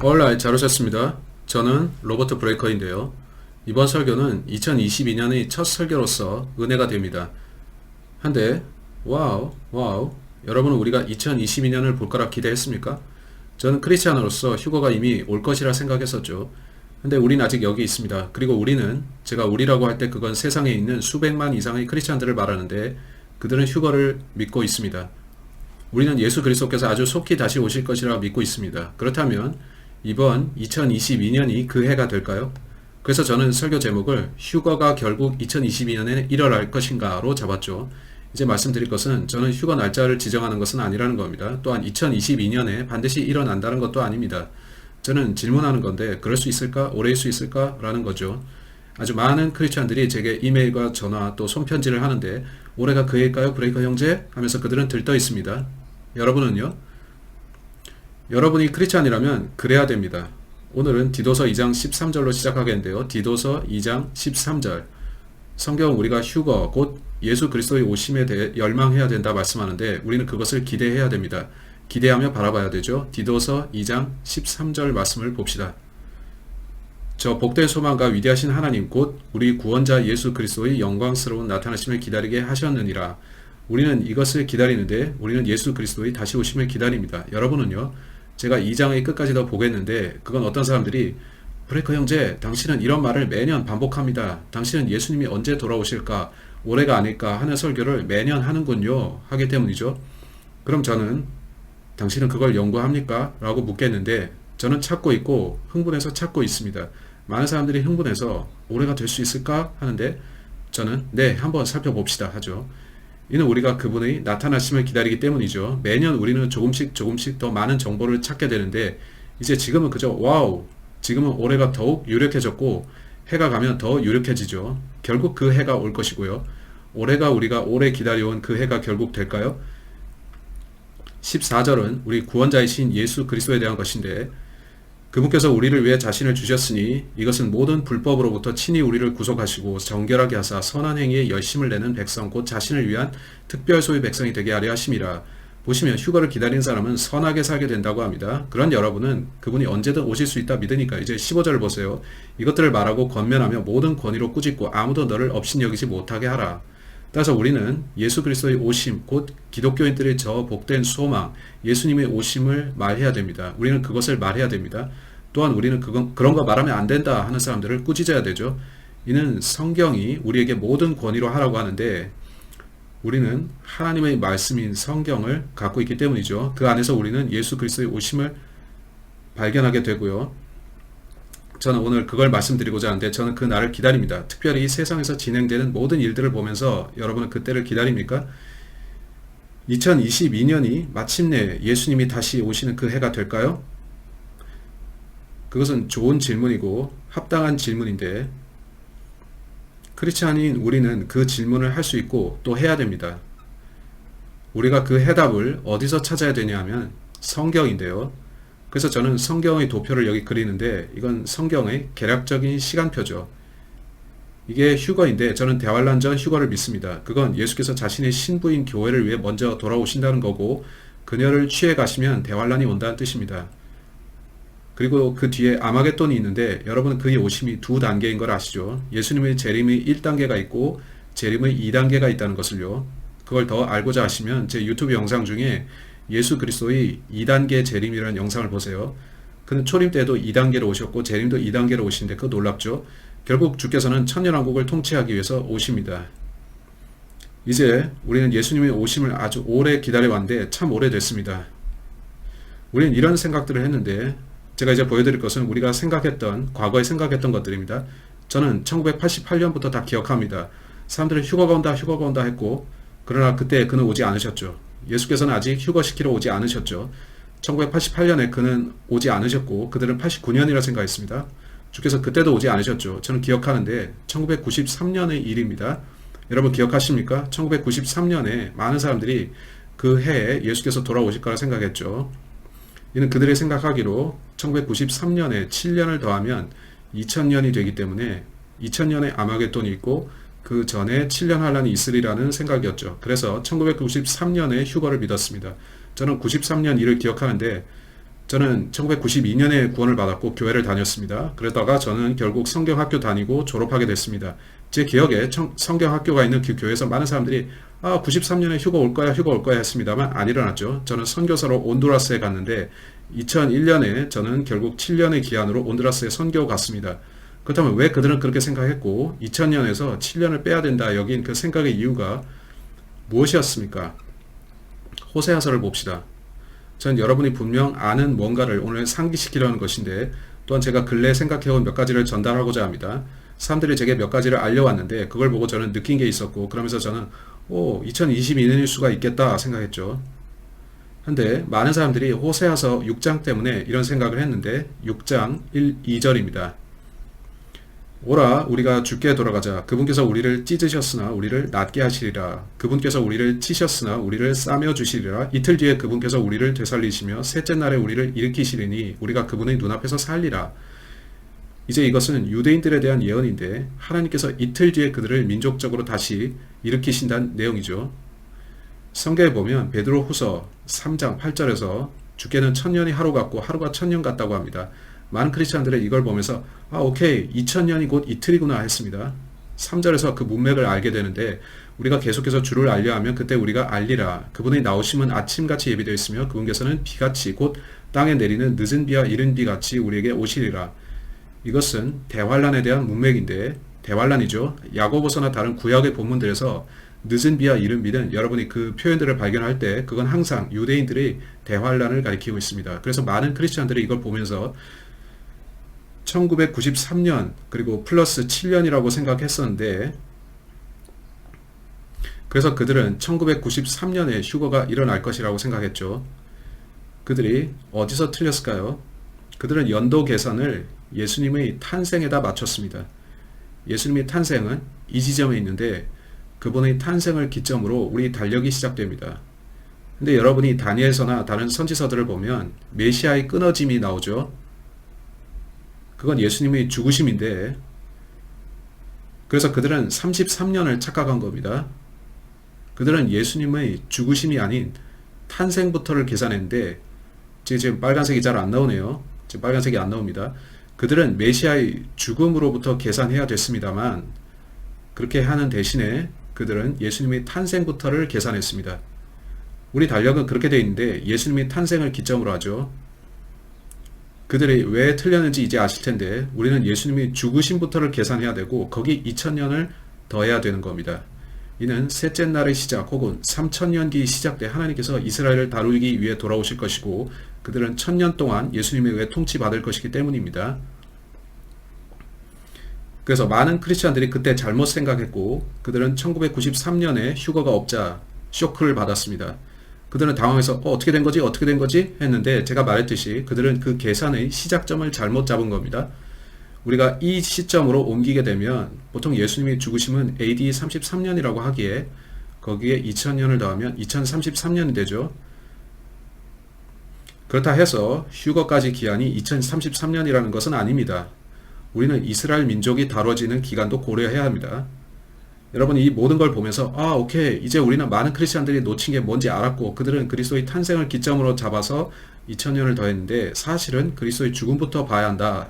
올라이 잘 오셨습니다. 저는 로버트 브레이커인데요. 이번 설교는 2022년의 첫 설교로서 은혜가 됩니다. 한데 와우 여러분은 우리가 2022년을 볼 거라 기대했습니까? 저는 크리스찬으로서 휴거가 이미 올 것이라 생각했었죠. 근데 우린 아직 여기 있습니다. 그리고 우리는 제가 우리라고 할 때 그건 세상에 있는 수백만 이상의 크리스찬들을 말하는데 그들은 휴거를 믿고 있습니다. 우리는 예수 그리스도께서 아주 속히 다시 오실 것이라 믿고 있습니다. 그렇다면 이번 2022년이 그 해가 될까요? 그래서 저는 설교 제목을 휴거가 결국 2022년에 일어날 것인가로 잡았죠. 이제 말씀드릴 것은 저는 휴거 날짜를 지정하는 것은 아니라는 겁니다. 또한 2022년에 반드시 일어난다는 것도 아닙니다. 저는 질문하는 건데 그럴 수 있을까? 올해일 수 있을까? 라는 거죠. 아주 많은 크리스찬들이 제게 이메일과 전화 또 손편지를 하는데 올해가 그 해일까요? 브레이커 형제? 하면서 그들은 들떠 있습니다. 여러분은요? 여러분이 크리스찬이라면 그래야 됩니다. 오늘은 디도서 2장 13절로 시작하겠는데요. 디도서 2장 13절. 성경은 우리가 휴거, 곧 예수 그리스도의 오심에 대해 열망해야 된다 말씀하는데 우리는 그것을 기대해야 됩니다. 기대하며 바라봐야 되죠. 디도서 2장 13절 말씀을 봅시다. 저 복된 소망과 위대하신 하나님 곧 우리 구원자 예수 그리스도의 영광스러운 나타나심을 기다리게 하셨느니라. 우리는 이것을 기다리는데 우리는 예수 그리스도의 다시 오심을 기다립니다. 여러분은요? 제가 2장의 끝까지 더 보겠는데 그건 어떤 사람들이 브레이커 형제 당신은 이런 말을 매년 반복합니다. 당신은 예수님이 언제 돌아오실까? 올해가 아닐까 하는 설교를 매년 하는군요. 하기 때문이죠. 그럼 저는 당신은 그걸 연구합니까? 라고 묻겠는데 저는 찾고 있고 흥분해서 찾고 있습니다. 많은 사람들이 흥분해서 올해가 될 수 있을까? 하는데 저는 네, 한번 살펴봅시다 하죠. 이는 우리가 그분의 나타나심을 기다리기 때문이죠. 매년 우리는 조금씩 더 많은 정보를 찾게 되는데 이제 지금은 그저 와우, 지금은 올해가 더욱 유력해졌고 해가 가면 더 유력해지죠. 결국 그 해가 올 것이고요. 올해가 우리가 오래 기다려온 그 해가 결국 될까요? 14절은 우리 구원자이신 예수 그리스도에 대한 것인데 그분께서 우리를 위해 자신을 주셨으니 이것은 모든 불법으로부터 친히 우리를 구속하시고 정결하게 하사 선한 행위에 열심을 내는 백성 곧 자신을 위한 특별소의 백성이 되게 하려 하심이라. 보시면 휴거를 기다린 사람은 선하게 살게 된다고 합니다. 그런 여러분은 그분이 언제든 오실 수 있다 믿으니까 이제 15절을 보세요. 이것들을 말하고 권면하며 모든 권위로 꾸짖고 아무도 너를 업신여기지 못하게 하라. 따라서 우리는 예수 그리스도의 오심, 곧 기독교인들의 저 복된 소망, 예수님의 오심을 말해야 됩니다. 우리는 그것을 말해야 됩니다. 또한 우리는 그런 거 말하면 안 된다 하는 사람들을 꾸짖어야 되죠. 이는 성경이 우리에게 모든 권위로 하라고 하는데 우리는 하나님의 말씀인 성경을 갖고 있기 때문이죠. 그 안에서 우리는 예수 그리스도의 오심을 발견하게 되고요. 저는 오늘 그걸 말씀드리고자 하는데 저는 그 날을 기다립니다. 특별히 이 세상에서 진행되는 모든 일들을 보면서 여러분은 그때를 기다립니까? 2022년이 마침내 예수님이 다시 오시는 그 해가 될까요? 그것은 좋은 질문이고 합당한 질문인데 크리스찬인 우리는 그 질문을 할 수 있고 또 해야 됩니다. 우리가 그 해답을 어디서 찾아야 되냐 하면 성경인데요. 그래서 저는 성경의 도표를 여기 그리는데 이건 성경의 개략적인 시간표죠. 이게 휴거인데 저는 대환란전 휴거를 믿습니다. 그건 예수께서 자신의 신부인 교회를 위해 먼저 돌아오신다는 거고 그녀를 취해 가시면 대환란이 온다는 뜻입니다. 그리고 그 뒤에 아마겟돈이 있는데 여러분은 그의 오심이 두 단계인 걸 아시죠? 예수님의 재림의 1단계가 있고 재림의 2단계가 있다는 것을요. 그걸 더 알고자 하시면 제 유튜브 영상 중에 예수 그리스도의 2단계 재림이라는 영상을 보세요. 그는 초림 때도 2단계로 오셨고 재림도 2단계로 오시는데 그거 놀랍죠? 결국 주께서는 천년왕국을 통치하기 위해서 오십니다. 이제 우리는 예수님의 오심을 아주 오래 기다려왔는데 참 오래됐습니다. 우리는 이런 생각들을 했는데 제가 이제 보여드릴 것은 우리가 과거에 생각했던 것들입니다. 저는 1988년부터 다 기억합니다. 사람들은 휴거가 온다 했고 그러나 그때 그는 오지 않으셨죠. 예수께서는 아직 휴거시키러 오지 않으셨죠. 1988년에 그는 오지 않으셨고 그들은 89년이라 생각했습니다. 주께서 그때도 오지 않으셨죠. 저는 기억하는데 1993년의 일입니다. 여러분 기억하십니까? 1993년에 많은 사람들이 그 해에 예수께서 돌아오실 거라 생각했죠. 이는 그들이 생각하기로 1993년에 7년을 더하면 2000년이 되기 때문에 2000년에 아마겟돈이 있고 그 전에 7년 환란이 있으리라는 생각이었죠. 그래서 1993년에 휴거를 믿었습니다. 저는 93년 일을 기억하는데 저는 1992년에 구원을 받았고 교회를 다녔습니다. 그러다가 저는 결국 성경학교 다니고 졸업하게 됐습니다. 제 기억에 성경학교가 있는 그 교회에서 많은 사람들이 93년에 휴가 올 거야 했습니다만 안 일어났죠. 저는 선교사로 온두라스에 갔는데 2001년에 저는 결국 7년의 기한으로 온두라스에 선교 갔습니다. 그렇다면 왜 그들은 그렇게 생각했고 2000년에서 7년을 빼야 된다 여긴 그 생각의 이유가 무엇이었습니까? 호세아서를 봅시다. 전 여러분이 분명 아는 뭔가를 오늘 상기시키려는 것인데 또한 제가 근래에 생각해온 몇 가지를 전달하고자 합니다. 사람들이 제게 몇 가지를 알려왔는데 그걸 보고 저는 느낀 게 있었고 그러면서 저는 2022년일 수가 있겠다 생각했죠. 근데 많은 사람들이 호세아서 6장 때문에 이런 생각을 했는데 6장 2절입니다. 오라 우리가 주께 돌아가자. 그분께서 우리를 찢으셨으나 우리를 낫게 하시리라. 그분께서 우리를 치셨으나 우리를 싸매 주시리라. 이틀 뒤에 그분께서 우리를 되살리시며 셋째 날에 우리를 일으키시리니 우리가 그분의 눈앞에서 살리라. 이제 이것은 유대인들에 대한 예언인데 하나님께서 이틀 뒤에 그들을 민족적으로 다시 일으키신다는 내용이죠. 성경에 보면 베드로후서 3장 8절에서 주께는 천년이 하루 같고 하루가 천년 같다고 합니다. 많은 크리스찬들은 이걸 보면서 오케이 2000년이 곧 이틀이구나 했습니다. 3절에서 그 문맥을 알게 되는데 우리가 계속해서 주를 알려하면 그때 우리가 알리라. 그분의 나오심은 아침같이 예비되어 있으며 그분께서는 비같이 곧 땅에 내리는 늦은 비와 이른 비같이 우리에게 오시리라. 이것은 대환란에 대한 문맥인데 대환란이죠. 야고보서나 다른 구약의 본문들에서 늦은 비와 이른 비는 여러분이 그 표현들을 발견할 때 그건 항상 유대인들의 대환란을 가리키고 있습니다. 그래서 많은 크리스찬들이 이걸 보면서 1993년 그리고 플러스 7년이라고 생각했었는데 그래서 그들은 1993년에 휴거가 일어날 것이라고 생각했죠. 그들이 어디서 틀렸을까요? 그들은 연도 계산을 예수님의 탄생에다 맞췄습니다. 예수님의 탄생은 이 지점에 있는데 그분의 탄생을 기점으로 우리 달력이 시작됩니다. 근데 여러분이 다니엘서나 다른 선지서들을 보면 메시아의 끊어짐이 나오죠. 그건 예수님의 죽으심인데 그래서 그들은 33년을 착각한 겁니다. 그들은 예수님의 죽으심이 아닌 탄생부터를 계산했는데 지금 빨간색이 잘 안 나오네요. 지금 빨간색이 안 나옵니다. 그들은 메시아의 죽음으로부터 계산해야 됐습니다만 그렇게 하는 대신에 그들은 예수님의 탄생부터를 계산했습니다. 우리 달력은 그렇게 되어 있는데 예수님의 탄생을 기점으로 하죠. 그들이 왜 틀렸는지 이제 아실 텐데 우리는 예수님이 죽으심부터를 계산해야 되고 거기 2000년을 더해야 되는 겁니다. 이는 셋째 날의 시작 혹은 3000년기 시작 때 하나님께서 이스라엘을 다루기 위해 돌아오실 것이고 그들은 1000년 동안 예수님에 의해 통치받을 것이기 때문입니다. 그래서 많은 크리스찬들이 그때 잘못 생각했고 그들은 1993년에 휴거가 없자 쇼크를 받았습니다. 그들은 당황해서 어떻게 된 거지? 어떻게 된 거지? 했는데 제가 말했듯이 그들은 그 계산의 시작점을 잘못 잡은 겁니다. 우리가 이 시점으로 옮기게 되면 보통 예수님이 죽으심은 AD 33년이라고 하기에 거기에 2000년을 더하면 2033년이 되죠. 그렇다 해서 휴거까지 기한이 2033년이라는 것은 아닙니다. 우리는 이스라엘 민족이 다뤄지는 기간도 고려해야 합니다. 여러분 이 모든 걸 보면서 오케이 이제 우리는 많은 크리스찬들이 놓친 게 뭔지 알았고 그들은 그리스도의 탄생을 기점으로 잡아서 2000년을 더했는데 사실은 그리스도의 죽음부터 봐야 한다.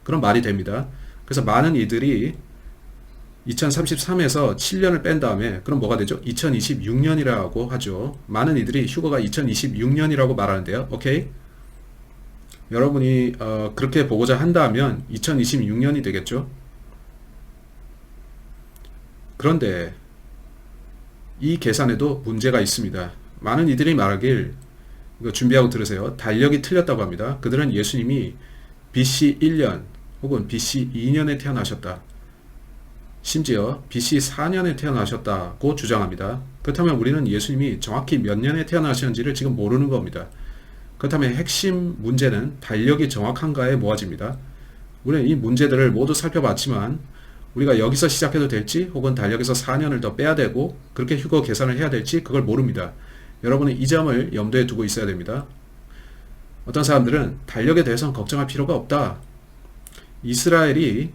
그런 말이 됩니다. 그래서 많은 이들이 2033에서 7년을 뺀 다음에 그럼 뭐가 되죠? 2026년이라고 하죠. 많은 이들이 휴거가 2026년이라고 말하는데요. 오케이? 여러분이 그렇게 보고자 한다면 2026년이 되겠죠? 그런데 이 계산에도 문제가 있습니다. 많은 이들이 말하길 이거 준비하고 들으세요. 달력이 틀렸다고 합니다. 그들은 예수님이 BC 1년 혹은 BC 2년에 태어나셨다. 심지어 BC 4년에 태어나셨다고 주장합니다. 그렇다면 우리는 예수님이 정확히 몇 년에 태어나셨는지를 지금 모르는 겁니다. 그렇다면 핵심 문제는 달력이 정확한가에 모아집니다. 우리는 이 문제들을 모두 살펴봤지만 우리가 여기서 시작해도 될지 혹은 달력에서 4년을 더 빼야 되고 그렇게 휴거 계산을 해야 될지 그걸 모릅니다. 여러분은 이 점을 염두에 두고 있어야 됩니다. 어떤 사람들은 달력에 대해서는 걱정할 필요가 없다. 이스라엘이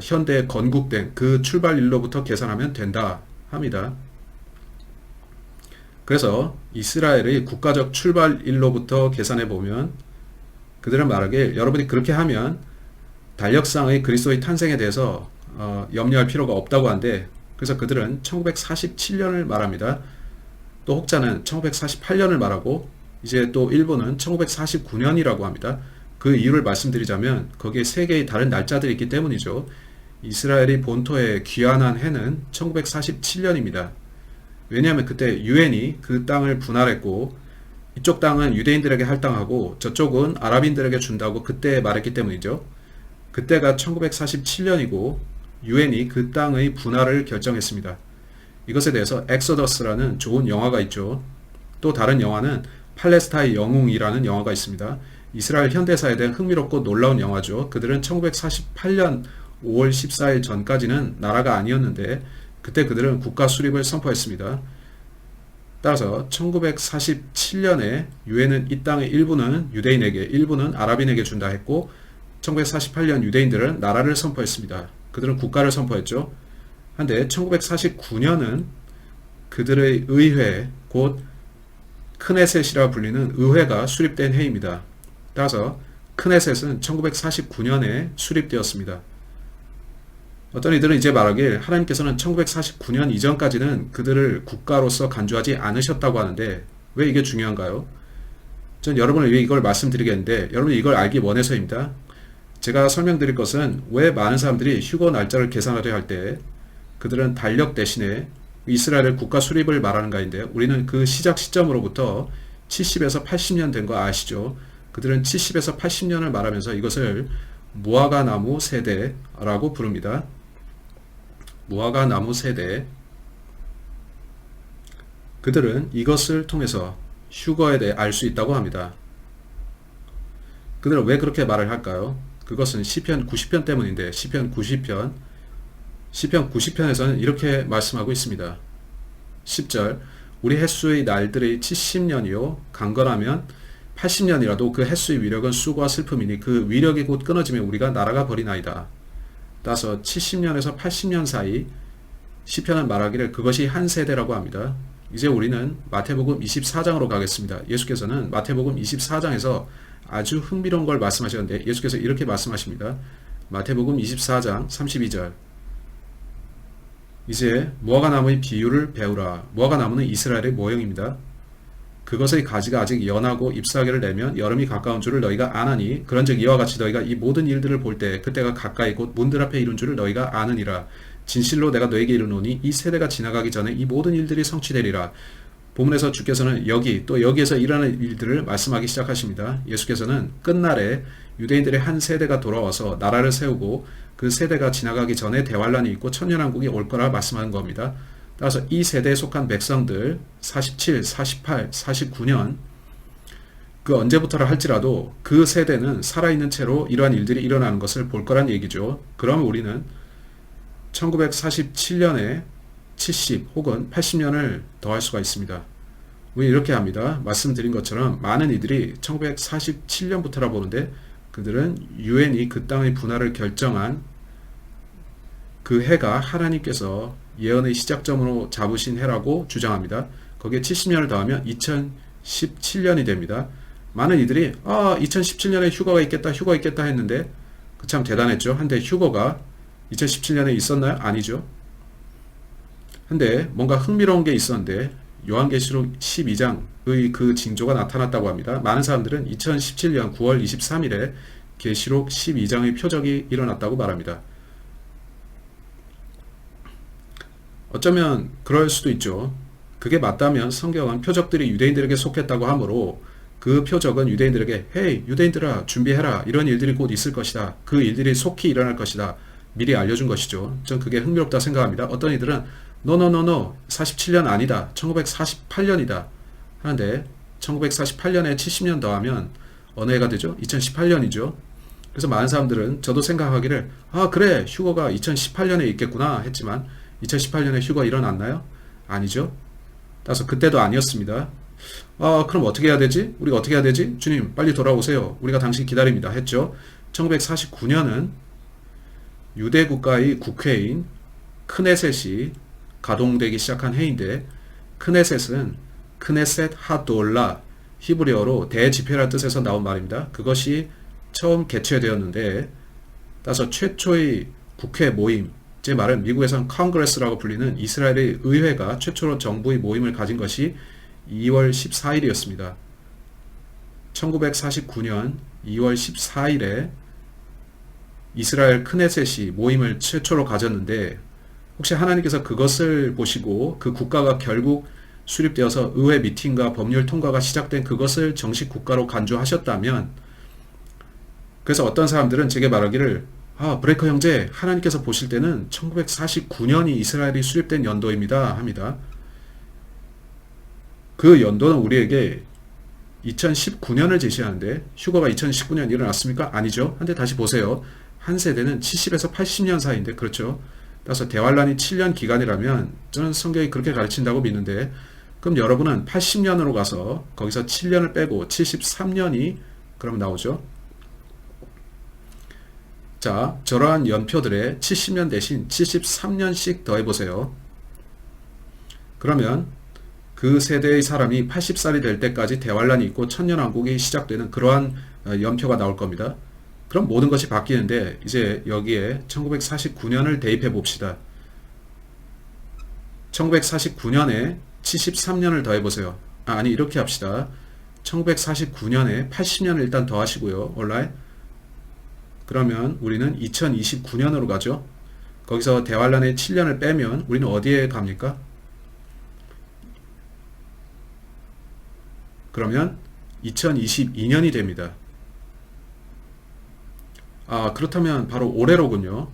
현대에 건국된 그 출발일로부터 계산하면 된다 합니다. 그래서 이스라엘의 국가적 출발일로부터 계산해 보면 그들은 말하길 여러분이 그렇게 하면 달력상의 그리스도의 탄생에 대해서 염려할 필요가 없다고 한데, 그래서 그들은 1947년을 말합니다. 또 혹자는 1948년을 말하고 이제 또 일부는 1949년이라고 합니다. 그 이유를 말씀드리자면 거기에 세 개의 다른 날짜들이 있기 때문이죠. 이스라엘이 본토에 귀환한 해는 1947년입니다. 왜냐하면 그때 유엔이 그 땅을 분할했고 이쪽 땅은 유대인들에게 할당하고 저쪽은 아랍인들에게 준다고 그때 말했기 때문이죠. 그때가 1947년이고 유엔이 그 땅의 분할을 결정했습니다. 이것에 대해서 엑소더스라는 좋은 영화가 있죠. 또 다른 영화는 팔레스타인 영웅이라는 영화가 있습니다. 이스라엘 현대사에 대한 흥미롭고 놀라운 영화죠. 그들은 1948년 5월 14일 전까지는 나라가 아니었는데 그때 그들은 국가 수립을 선포했습니다. 따라서 1947년에 유엔은 이 땅의 일부는 유대인에게, 일부는 아랍인에게 준다 했고 1948년 유대인들은 나라를 선포했습니다. 그들은 국가를 선포했죠. 한데 1949년은 그들의 의회, 곧 크네셋이라 불리는 의회가 수립된 해입니다. 따라서 크네셋은 1949년에 수립되었습니다. 어떤 이들은 이제 말하길 하나님께서는 1949년 이전까지는 그들을 국가로서 간주하지 않으셨다고 하는데 왜 이게 중요한가요? 전 여러분을 위해 이걸 말씀드리겠는데 여러분이 이걸 알기 원해서입니다. 제가 설명드릴 것은 왜 많은 사람들이 휴거 날짜를 계산하려 할 때 그들은 달력 대신에 이스라엘의 국가 수립을 말하는가인데 우리는 그 시작 시점으로부터 70에서 80년 된 거 아시죠? 그들은 70에서 80년을 말하면서 이것을 무화과 나무 세대라고 부릅니다. 무화과 나무 세대. 그들은 이것을 통해서 휴거에 대해 알 수 있다고 합니다. 그들은 왜 그렇게 말을 할까요? 그것은 시편 90편 때문인데 시편 90편에서는 이렇게 말씀하고 있습니다. 10절 우리 햇수의 날들의 70년이요 강건하면 80년이라도 그 햇수의 위력은 수고와 슬픔이니 그 위력이 곧 끊어지면 우리가 날아가 버리나이다. 따라서 70년에서 80년 사이 시편은 말하기를 그것이 한 세대라고 합니다. 이제 우리는 마태복음 24장으로 가겠습니다. 예수께서는 마태복음 24장에서 아주 흥미로운 걸 말씀하셨는데 예수께서 이렇게 말씀하십니다. 마태복음 24장 32절 이제 무화과나무의 비유를 배우라. 무화과나무는 이스라엘의 모형입니다. 그것의 가지가 아직 연하고 잎사귀를 내면 여름이 가까운 줄을 너희가 아나니 그런즉 이와 같이 너희가 이 모든 일들을 볼 때 그때가 가까이 곧 문들 앞에 이룬 줄을 너희가 아느니라. 진실로 내가 너에게 이르노니 이 세대가 지나가기 전에 이 모든 일들이 성취되리라. 본문에서 주께서는 여기 또 여기에서 일어나는 일들을 말씀하기 시작하십니다. 예수께서는 끝날에 유대인들의 한 세대가 돌아와서 나라를 세우고 그 세대가 지나가기 전에 대환란이 있고 천년왕국이 올 거라 말씀하는 겁니다. 따라서 이 세대에 속한 백성들 47, 48, 49년 그 언제부터라 할지라도 그 세대는 살아있는 채로 이러한 일들이 일어나는 것을 볼 거란 얘기죠. 그러면 우리는 1947년에 70 혹은 80년을 더할 수가 있습니다. 우리 이렇게 합니다. 말씀드린 것처럼 많은 이들이 1947년부터라 보는데 그들은 유엔이 그 땅의 분할을 결정한 그 해가 하나님께서 예언의 시작점으로 잡으신 해라고 주장합니다. 거기에 70년을 더하면 2017년이 됩니다. 많은 이들이 2017년에 휴거가 있겠다 했는데 그 참 대단했죠. 한데 휴거가 2017년에 있었나요? 아니죠. 근데 뭔가 흥미로운 게 있었는데 요한계시록 12장의 그 징조가 나타났다고 합니다. 많은 사람들은 2017년 9월 23일에 계시록 12장의 표적이 일어났다고 말합니다. 어쩌면 그럴 수도 있죠. 그게 맞다면 성경은 표적들이 유대인들에게 속했다고 하므로 그 표적은 유대인들에게 헤이 유대인들아 준비해라 이런 일들이 곧 있을 것이다. 그 일들이 속히 일어날 것이다. 미리 알려준 것이죠. 전 그게 흥미롭다 생각합니다. 어떤 이들은 노 47년 아니다. 1948년이다. 하는데 1948년에 70년 더하면 어느 해가 되죠? 2018년이죠. 그래서 많은 사람들은 저도 생각하기를 그래 휴거가 2018년에 있겠구나 했지만 2018년에 휴거 일어났나요? 아니죠. 따라서 그때도 아니었습니다. 그럼 어떻게 해야 되지? 우리가 어떻게 해야 되지? 주님 빨리 돌아오세요. 우리가 당신 기다립니다. 했죠. 1949년은 유대 국가의 국회인 크네셋이 가동되기 시작한 해인데 크네셋은 크네셋 하돌라 히브리어로 대집회라는 뜻에서 나온 말입니다. 그것이 처음 개최되었는데, 따라서 최초의 국회 모임, 제 말은 미국에서는 컨그레스라고 불리는 이스라엘의 의회가 최초로 정부의 모임을 가진 것이 2월 14일이었습니다. 1949년 2월 14일에 이스라엘 크네셋이 모임을 최초로 가졌는데, 혹시 하나님께서 그것을 보시고 그 국가가 결국 수립되어서 의회 미팅과 법률 통과가 시작된 그것을 정식 국가로 간주하셨다면, 그래서 어떤 사람들은 제게 말하기를, 브레이커 형제, 하나님께서 보실 때는 1949년이 이스라엘이 수립된 연도입니다 합니다. 그 연도는 우리에게 2019년을 제시하는데, 휴거가 2019년 일어났습니까? 아니죠. 한데 다시 보세요. 한 세대는 70에서 80년 사이인데, 그렇죠. 따라서 대환란이 7년 기간이라면 저는 성경이 그렇게 가르친다고 믿는데, 그럼 여러분은 80년으로 가서 거기서 7년을 빼고 73년이 그럼 나오죠. 자, 저러한 연표들에 70년 대신 73년씩 더해보세요. 그러면 그 세대의 사람이 80살이 될 때까지 대환란이 있고 천년왕국이 시작되는 그러한 연표가 나올 겁니다. 그럼 모든 것이 바뀌는데, 이제 여기에 1949년을 대입해 봅시다. 1949년에 73년을 더해보세요. 아니, 이렇게 합시다. 1949년에 80년을 일단 더하시고요. 온라인. 그러면 우리는 2029년으로 가죠. 거기서 대환란의 7년을 빼면 우리는 어디에 갑니까? 그러면 2022년이 됩니다. 그렇다면 바로 올해로군요.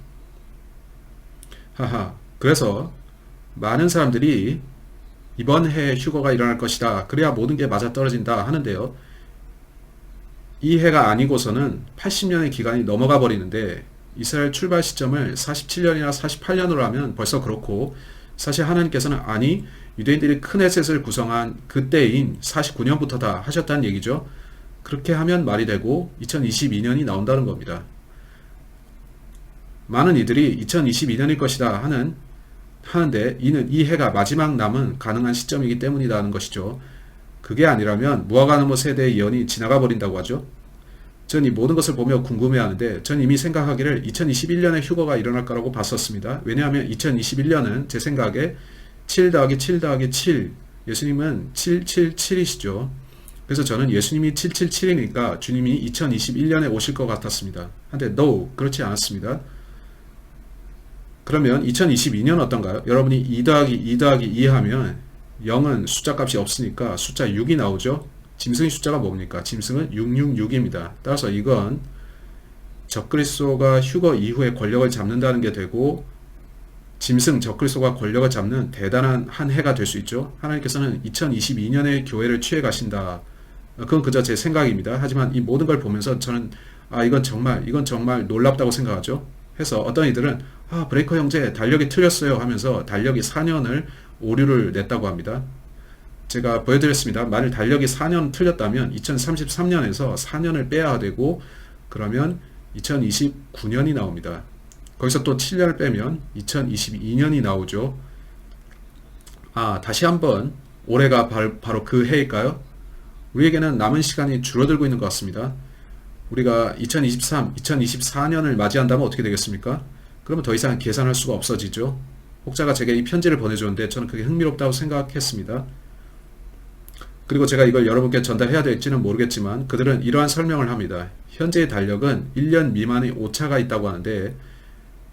그래서 많은 사람들이 이번 해에 휴거가 일어날 것이다, 그래야 모든 게 맞아떨어진다 하는데요. 이 해가 아니고서는 80년의 기간이 넘어가 버리는데, 이스라엘 출발 시점을 47년이나 48년으로 하면 벌써 그렇고, 사실 하나님께서는 아니, 유대인들이 크네셋을 구성한 그때인 49년부터다 하셨다는 얘기죠. 그렇게 하면 말이 되고 2022년이 나온다는 겁니다. 많은 이들이 2022년일 것이다 하는데, 이는 이 해가 마지막 남은 가능한 시점이기 때문이라는 것이죠. 그게 아니라면 무화과나무 세대의 예언이 지나가 버린다고 하죠. 전 이 모든 것을 보며 궁금해하는데, 전 이미 생각하기를 2021년에 휴거가 일어날 거라고 봤었습니다. 왜냐하면 2021년은 제 생각에 7 더하기 7 더하기 7, 예수님은 777이시죠. 그래서 저는 예수님이 777이니까 주님이 2021년에 오실 것 같았습니다. 한데 no, 그렇지 않았습니다. 그러면 2022년 어떤가요? 여러분이 2 더하기 2 더하기 2 하면 0은 숫자 값이 없으니까 숫자 6이 나오죠. 짐승의 숫자가 뭡니까? 짐승은 666입니다. 따라서 이건 적그리스도가 휴거 이후에 권력을 잡는다는 게 되고, 짐승 적그리스도가 권력을 잡는 대단한 한 해가 될 수 있죠. 하나님께서는 2022년에 교회를 취해 가신다. 그건 그저 제 생각입니다. 하지만 이 모든 걸 보면서 저는 이건 정말 놀랍다고 생각하죠. 해서 어떤 이들은 브레이커 형제 달력이 틀렸어요 하면서 달력이 4년을 오류를 냈다고 합니다. 제가 보여드렸습니다. 만일 달력이 4년 틀렸다면 2033년에서 4년을 빼야 되고, 그러면 2029년이 나옵니다. 거기서 또 7년을 빼면 2022년이 나오죠. 다시 한번 올해가 바로 그 해일까요? 우리에게는 남은 시간이 줄어들고 있는 것 같습니다. 우리가 2023, 2024년을 맞이한다면 어떻게 되겠습니까? 그러면 더 이상 계산할 수가 없어지죠. 혹자가 제게 이 편지를 보내줬는데 저는 그게 흥미롭다고 생각했습니다. 그리고 제가 이걸 여러분께 전달해야 될지는 모르겠지만 그들은 이러한 설명을 합니다. 현재의 달력은 1년 미만의 오차가 있다고 하는데,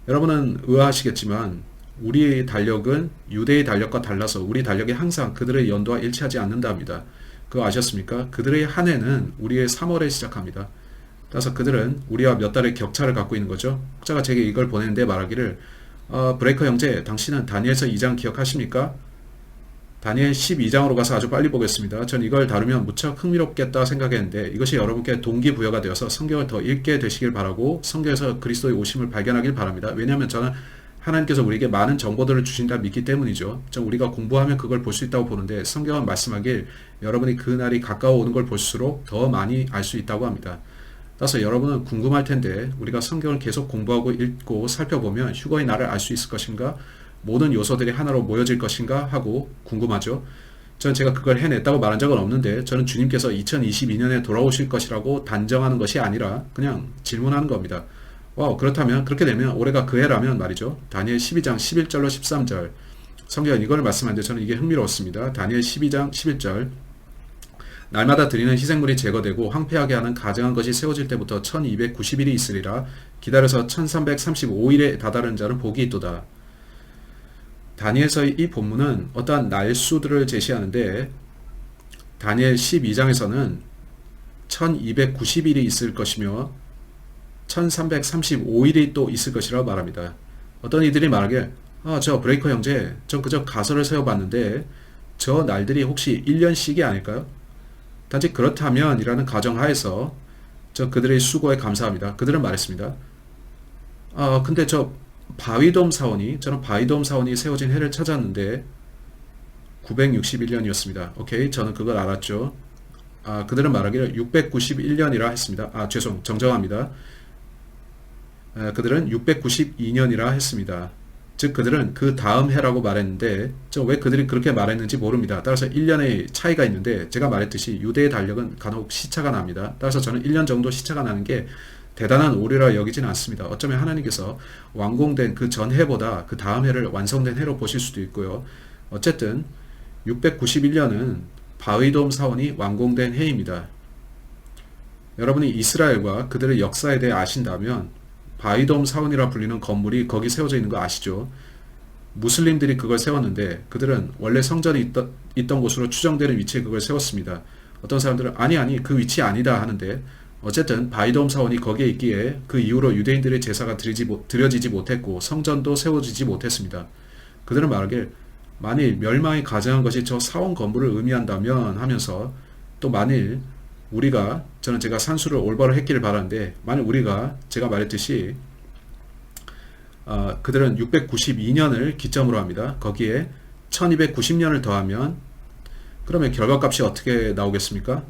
여러분은 의아하시겠지만 우리의 달력은 유대의 달력과 달라서 우리 달력이 항상 그들의 연도와 일치하지 않는답니다. 그거 아셨습니까? 그들의 한 해는 우리의 3월에 시작합니다. 따라서 그들은 우리와 몇 달의 격차를 갖고 있는 거죠. 혹자가 제게 이걸 보냈는데 말하기를, 브레이커 형제, 당신은 다니엘서 2장 기억하십니까? 다니엘 12장으로 가서 아주 빨리 보겠습니다. 전 이걸 다루면 무척 흥미롭겠다 생각했는데, 이것이 여러분께 동기부여가 되어서 성경을 더 읽게 되시길 바라고 성경에서 그리스도의 오심을 발견하길 바랍니다. 왜냐하면 저는 하나님께서 우리에게 많은 정보들을 주신다 믿기 때문이죠. 우리가 공부하면 그걸 볼 수 있다고 보는데, 성경은 말씀하길 여러분이 그 날이 가까워 오는 걸 볼수록 더 많이 알 수 있다고 합니다. 따라서 여러분은 궁금할 텐데, 우리가 성경을 계속 공부하고 읽고 살펴보면 휴거의 날을 알 수 있을 것인가? 모든 요소들이 하나로 모여질 것인가? 하고 궁금하죠. 저는 제가 그걸 해냈다고 말한 적은 없는데 저는 주님께서 2022년에 돌아오실 것이라고 단정하는 것이 아니라 그냥 질문하는 겁니다. 와우, 그렇다면 그렇게 되면 올해가 그 해라면 말이죠. 다니엘 12장 11절로 13절 성경 이걸 말씀하는데 저는 이게 흥미로웠습니다. 다니엘 12장 11절 날마다 드리는 희생물이 제거되고 황폐하게 하는 가증한 것이 세워질 때부터 1290일이 있으리라. 기다려서 1335일에 다다른 자는 복이 있도다. 다니엘서의 이 본문은 어떠한 날수들을 제시하는데 다니엘 12장에서는 1290일이 있을 것이며 1335일이 또 있을 것이라고 말합니다. 어떤 이들이 말하길 저 브레이커 형제 전 그저 가설을 세워봤는데 저 날들이 혹시 1년씩이 아닐까요? 단지 그렇다면 이라는 가정하에서 저 그들의 수고에 감사합니다. 그들은 말했습니다. 근데 저 저는 바위돔 사원이 세워진 해를 찾았는데 961년이었습니다. 오케이, 저는 그걸 알았죠. 그들은 말하기를 691년이라 했습니다. 정정합니다. 그들은 692년이라 했습니다. 즉 그들은 그 다음 해라고 말했는데 왜 그들이 그렇게 말했는지 모릅니다. 따라서 1년의 차이가 있는데 제가 말했듯이 유대의 달력은 간혹 시차가 납니다. 따라서 저는 1년 정도 시차가 나는 게 대단한 오류라 여기지는 않습니다. 어쩌면 하나님께서 완공된 그 전 해보다 그 다음 해를 완성된 해로 보실 수도 있고요. 어쨌든 691년은 바위돔 사원이 완공된 해입니다. 여러분이 이스라엘과 그들의 역사에 대해 아신다면 바위돔 사원이라 불리는 건물이 거기 세워져 있는 거 아시죠? 무슬림들이 그걸 세웠는데 그들은 원래 성전이 있던 곳으로 추정되는 위치에 그걸 세웠습니다. 어떤 사람들은 아니 그 위치 아니다 하는데 어쨌든 바위돔 사원이 거기에 있기에 그 이후로 유대인들의 제사가 드려지지 못했고 성전도 세워지지 못했습니다. 그들은 말하길 만일 멸망이 가증한 것이 저 사원 건물을 의미한다면 하면서 또 만일 저는 제가 산수를 올바로 했기를 바라는데 만일 제가 말했듯이 그들은 692년을 기점으로 합니다. 거기에 1290년을 더하면 그러면 결과값이 어떻게 나오겠습니까?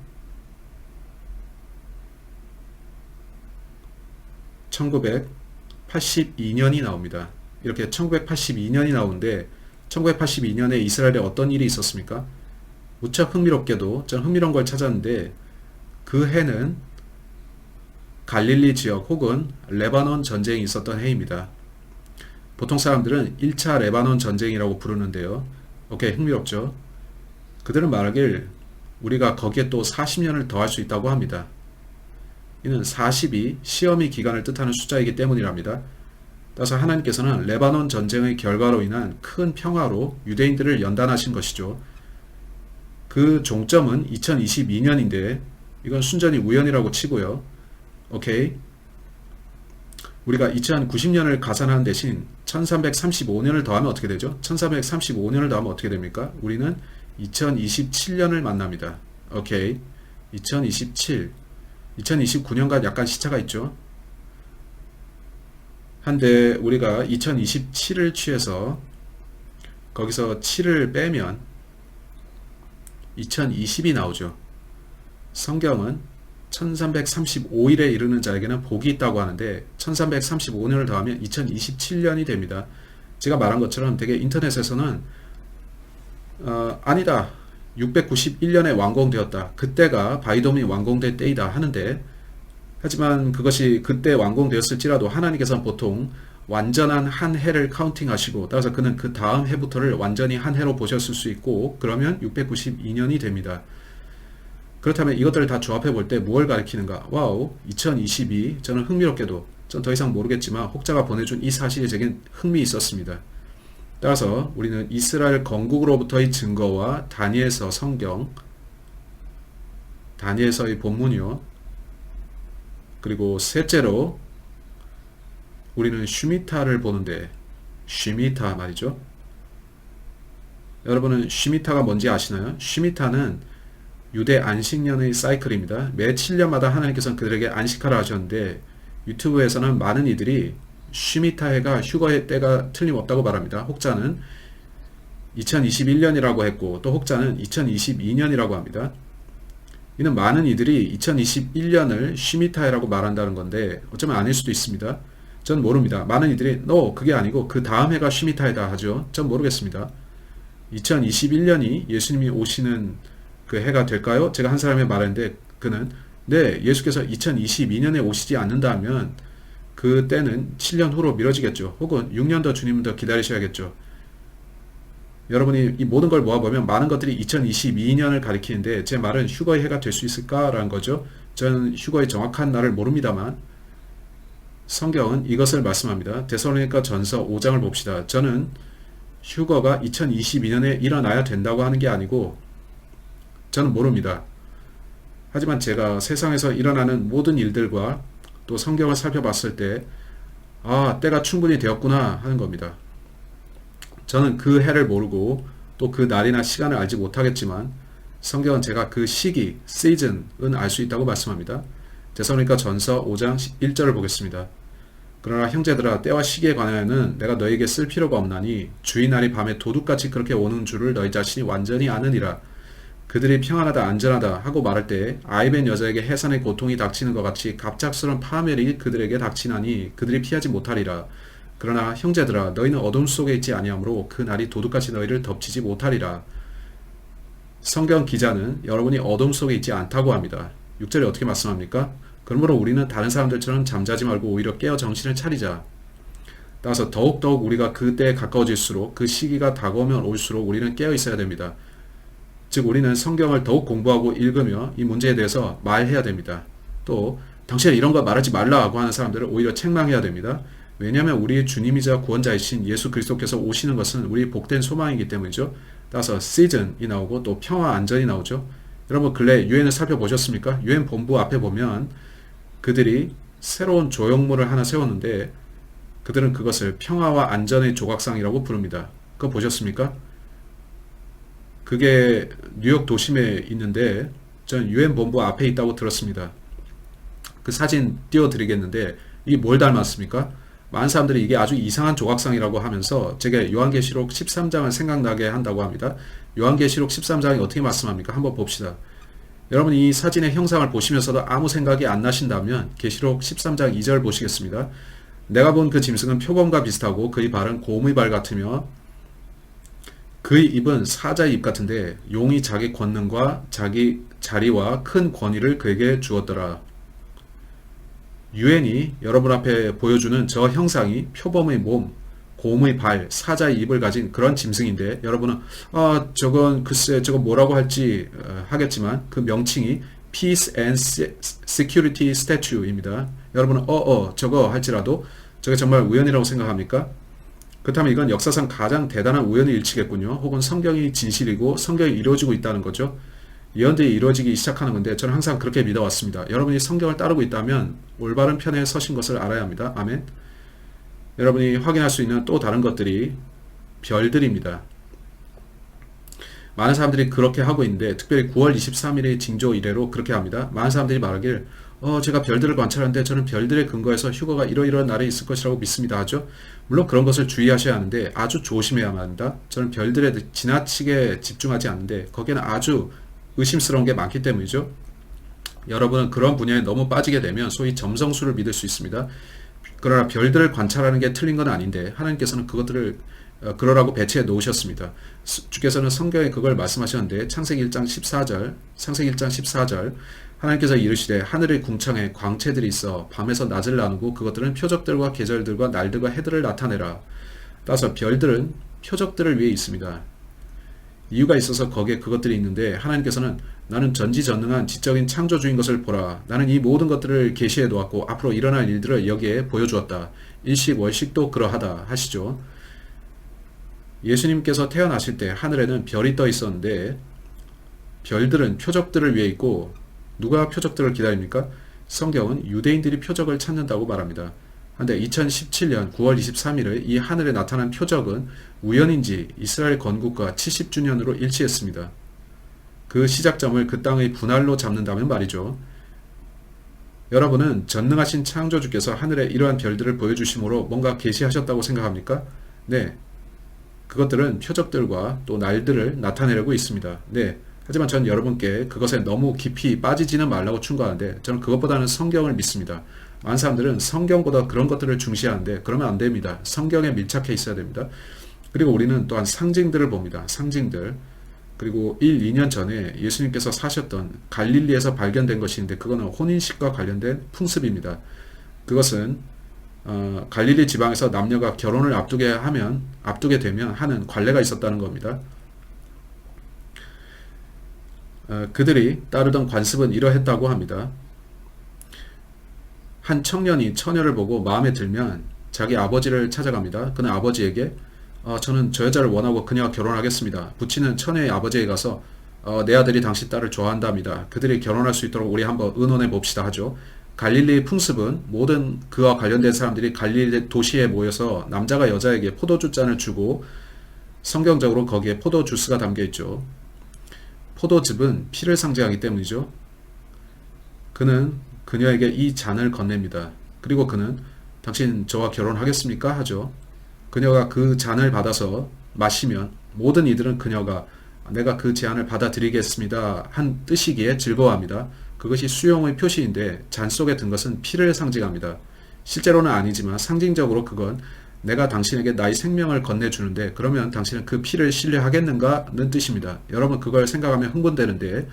1982년이 나옵니다. 이렇게 1982년이 나오는데 1982년에 이스라엘에 어떤 일이 있었습니까? 무척 흥미롭게도 저는 흥미로운 걸 찾았는데 그 해는 갈릴리 지역 혹은 레바논 전쟁이 있었던 해입니다. 보통 사람들은 1차 레바논 전쟁이라고 부르는데요. 오케이, 흥미롭죠? 그들은 말하길 우리가 거기에 또 40년을 더할 수 있다고 합니다. 이는 40이 시험의 기간을 뜻하는 숫자이기 때문이랍니다. 따라서 하나님께서는 레바논 전쟁의 결과로 인한 큰 평화로 유대인들을 연단하신 것이죠. 그 종점은 2022년인데 이건 순전히 우연이라고 치고요. 오케이. 우리가 2090년을 가산하는 대신 1335년을 더하면 어떻게 되죠? 1335년을 더하면 어떻게 됩니까? 우리는 2027년을 만납니다. 오케이. 2029년과 약간 시차가 있죠. 한데 우리가 2027을 취해서 거기서 7을 빼면 2020이 나오죠. 성경은 1335일에 이르는 자에게는 복이 있다고 하는데 1335년을 더하면 2027년이 됩니다. 제가 말한 것처럼 되게 인터넷에서는 아니다. 691년에 완공되었다. 그때가 바위돔이 완공될 때이다 하는데 하지만 그것이 그때 완공되었을지라도 하나님께서는 보통 완전한 한 해를 카운팅하시고 따라서 그는 그 다음 해부터를 완전히 한 해로 보셨을 수 있고 그러면 692년이 됩니다. 그렇다면 이것들을 다 조합해 볼 때 무엇을 가리키는가? 와우, 2022. 저는 흥미롭게도 전 더 이상 모르겠지만 혹자가 보내준 이 사실이 제겐 흥미 있었습니다. 따라서 우리는 이스라엘 건국으로부터의 증거와 다니엘서 성경, 다니엘서의 본문이요. 그리고 셋째로 우리는 슈미타를 보는데 슈미타 말이죠. 여러분은 슈미타가 뭔지 아시나요? 슈미타는 유대 안식년의 사이클입니다. 매 7년마다 하나님께서는 그들에게 안식하라 하셨는데 유튜브에서는 많은 이들이 슈미타해가 휴거의 때가 틀림없다고 말합니다. 혹자는 2021년이라고 했고 또 혹자는 2022년이라고 합니다. 이는 많은 이들이 2021년을 슈미타해라고 말한다는 건데 어쩌면 아닐 수도 있습니다. 전 모릅니다. 많은 이들이 그게 아니고 그 다음 해가 슈미타해다 하죠. 전 모르겠습니다. 2021년이 예수님이 오시는 그 해가 될까요? 제가 한 사람이 말했는데 그는 네, 예수께서 2022년에 오시지 않는다면 그때는 7년 후로 미뤄지겠죠. 혹은 6년 더 주님을 더 기다리셔야겠죠. 여러분이 이 모든 걸 모아보면 많은 것들이 2022년을 가리키는데 제 말은 휴거의 해가 될 수 있을까라는 거죠. 저는 휴거의 정확한 날을 모릅니다만 성경은 이것을 말씀합니다. 데살로니가 전서 5장을 봅시다. 저는 휴거가 2022년에 일어나야 된다고 하는 게 아니고 저는 모릅니다. 하지만 제가 세상에서 일어나는 모든 일들과 또 성경을 살펴봤을 때 때가 충분히 되었구나 하는 겁니다. 저는 그 해를 모르고 또 그 날이나 시간을 알지 못하겠지만 성경은 제가 그 시기, 시즌은 알 수 있다고 말씀합니다. 데살로니가 전서 5장 1절을 보겠습니다. 그러나 형제들아 때와 시기에 관하여는 내가 너에게 쓸 필요가 없나니 주의 날이 밤에 도둑같이 그렇게 오는 줄을 너희 자신이 완전히 아느니라. 그들이 평안하다 안전하다 하고 말할 때 아이벤 여자에게 해산의 고통이 닥치는 것 같이 갑작스러운 파멸이 그들에게 닥치나니 그들이 피하지 못하리라. 그러나 형제들아 너희는 어둠 속에 있지 아니하므로 그 날이 도둑같이 너희를 덮치지 못하리라. 성경 기자는 여러분이 어둠 속에 있지 않다고 합니다. 6절에 어떻게 말씀합니까? 그러므로 우리는 다른 사람들처럼 잠자지 말고 오히려 깨어 정신을 차리자. 따라서 더욱더욱 우리가 그때에 가까워질수록 그 시기가 다가오면 올수록 우리는 깨어 있어야 됩니다. 즉 우리는 성경을 더욱 공부하고 읽으며 이 문제에 대해서 말해야 됩니다. 또 당신은 이런 거 말하지 말라고 하는 사람들을 오히려 책망해야 됩니다. 왜냐하면 우리의 주님이자 구원자이신 예수 그리스도께서 오시는 것은 우리의 복된 소망이기 때문이죠. 따라서 시즌이 나오고 또 평화 안전이 나오죠. 여러분 근래 유엔을 살펴보셨습니까? 유엔 본부 앞에 보면 그들이 새로운 조형물을 하나 세웠는데 그들은 그것을 평화와 안전의 조각상이라고 부릅니다. 그거 보셨습니까? 그게 뉴욕 도심에 있는데 전 유엔 본부 앞에 있다고 들었습니다. 그 사진 띄워드리겠는데 이게 뭘 닮았습니까? 많은 사람들이 이게 아주 이상한 조각상이라고 하면서 제게 요한계시록 13장을 생각나게 한다고 합니다. 요한계시록 13장이 어떻게 말씀합니까? 한번 봅시다. 여러분 이 사진의 형상을 보시면서도 아무 생각이 안 나신다면 계시록 13장 2절 보시겠습니다. 내가 본 그 짐승은 표범과 비슷하고 그의 발은 곰의 발 같으며 그의 입은 사자의 입 같은데 용이 자기 권능과 자기 자리와 큰 권위를 그에게 주었더라. 유엔이 여러분 앞에 보여주는 저 형상이 표범의 몸, 곰의 발, 사자의 입을 가진 그런 짐승인데 여러분은 저건 글쎄 저건 뭐라고 할지 하겠지만 그 명칭이 Peace and Security Statue입니다. 여러분은 저거 할지라도 저게 정말 우연이라고 생각합니까? 그렇다면 이건 역사상 가장 대단한 우연의 일치겠군요. 혹은 성경이 진실이고 성경이 이루어지고 있다는 거죠. 예언들이 이루어지기 시작하는 건데 저는 항상 그렇게 믿어왔습니다. 여러분이 성경을 따르고 있다면 올바른 편에 서신 것을 알아야 합니다. 아멘. 여러분이 확인할 수 있는 또 다른 것들이 별들입니다. 많은 사람들이 그렇게 하고 있는데 특별히 9월 23일의 징조 이래로 그렇게 합니다. 많은 사람들이 말하길 제가 별들을 관찰하는데 저는 별들의 근거에서 휴거가 이러이러한 날에 있을 것이라고 믿습니다 하죠. 물론 그런 것을 주의하셔야 하는데 아주 조심해야만 합니다. 저는 별들에 지나치게 집중하지 않는데 거기에는 아주 의심스러운 게 많기 때문이죠. 여러분은 그런 분야에 너무 빠지게 되면 소위 점성술을 믿을 수 있습니다. 그러나 별들을 관찰하는 게 틀린 건 아닌데 하나님께서는 그것들을 그러라고 배치해 놓으셨습니다. 주께서는 성경에 그걸 말씀하셨는데 창세기 1장 14절 하나님께서 이르시되 하늘의 궁창에 광채들이 있어 밤에서 낮을 나누고 그것들은 표적들과 계절들과 날들과 해들을 나타내라. 따라서 별들은 표적들을 위해 있습니다. 이유가 있어서 거기에 그것들이 있는데 하나님께서는 나는 전지전능한 지적인 창조주인 것을 보라. 나는 이 모든 것들을 계시해 놓았고 앞으로 일어날 일들을 여기에 보여주었다. 일식 월식도 그러하다 하시죠. 예수님께서 태어나실 때 하늘에는 별이 떠 있었는데 별들은 표적들을 위해 있고 누가 표적들을 기다립니까? 성경은 유대인들이 표적을 찾는다고 말합니다. 그런데 2017년 9월 23일의 이 하늘에 나타난 표적은 우연인지 이스라엘 건국과 70주년으로 일치했습니다. 그 시작점을 그 땅의 분할로 잡는다면 말이죠. 여러분은 전능하신 창조주께서 하늘에 이러한 별들을 보여주심으로 뭔가 계시하셨다고 생각합니까? 네. 그것들은 표적들과 또 날들을 나타내려고 있습니다. 네. 하지만 전 여러분께 그것에 너무 깊이 빠지지는 말라고 충고하는데 저는 그것보다는 성경을 믿습니다. 많은 사람들은 성경보다 그런 것들을 중시하는데 그러면 안 됩니다. 성경에 밀착해 있어야 됩니다. 그리고 우리는 또한 상징들을 봅니다. 상징들. 그리고 2년 전에 예수님께서 사셨던 갈릴리에서 발견된 것인데 그거는 혼인식과 관련된 풍습입니다. 그것은 갈릴리 지방에서 남녀가 결혼을 앞두게 되면 하는 관례가 있었다는 겁니다. 그들이 따르던 관습은 이러했다고 합니다. 한 청년이 처녀를 보고 마음에 들면 자기 아버지를 찾아갑니다. 그는 아버지에게 저는 저 여자를 원하고 그녀와 결혼하겠습니다. 부친은 처녀의 아버지에게 가서 내 아들이 당신 딸을 좋아한답니다. 그들이 결혼할 수 있도록 우리 한번 의논해 봅시다 하죠. 갈릴리 풍습은 모든 그와 관련된 사람들이 갈릴리 도시에 모여서 남자가 여자에게 포도주 잔을 주고 성경적으로 거기에 포도 주스가 담겨 있죠. 포도즙은 피를 상징하기 때문이죠. 그는 그녀에게 이 잔을 건넵니다. 그리고 그는 당신 저와 결혼하겠습니까? 하죠. 그녀가 그 잔을 받아서 마시면 모든 이들은 그녀가 내가 그 제안을 받아들이겠습니다 한 뜻이기에 즐거워합니다. 그것이 수용의 표시인데 잔 속에 든 것은 피를 상징합니다. 실제로는 아니지만 상징적으로 그건 내가 당신에게 나의 생명을 건네주는데 그러면 당신은 그 피를 신뢰하겠는가는 뜻입니다. 여러분 그걸 생각하면 흥분되는데